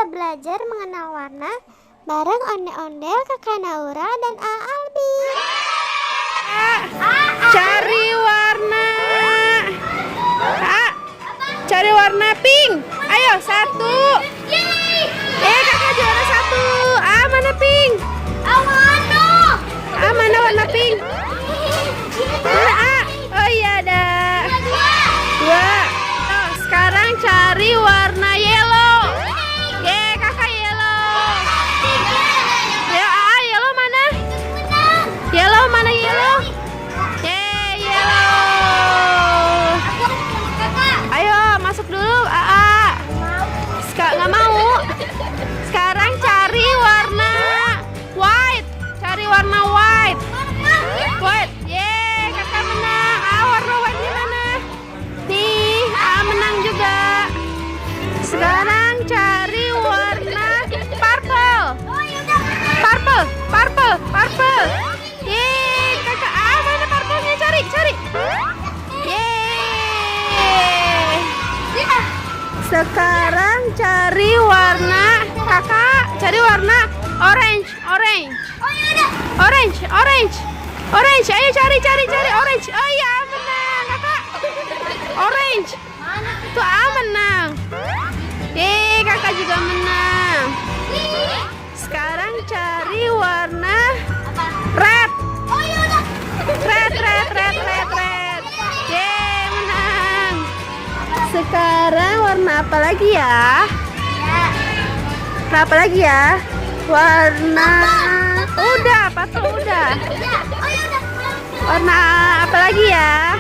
kita belajar mengenal warna bareng Onde-Ondel, Kakak Naura, dan Albi. Cari warna. Cari warna pink. Ayo, 1. Kakak juara 1. Mana pink? Mana warna pink? Mana Oh iya ada 2. Sekarang cari warna yellow. Kakak yellow. Ya, yellow mana? Yellow mana yellow? Yellow. Ayo masuk dulu. Nggak mau. Sekarang cari warna white. Cari warna white. White. Kakak menang. Warna white mana? Nih, menang juga. Sekarang cari warna purple. Purple. Kakak mana purple-nya? Cari. Sekarang cari warna kakak. Cari warna orange. Ayo cari orange. Oh iya, menang kakak. Orange. Tuh menang. Kakak juga menang. Sekarang cari warna red. Red. Menang. Sekarang warna apa lagi ya? Apa lagi ya? Warna udah. Warna apa lagi ya?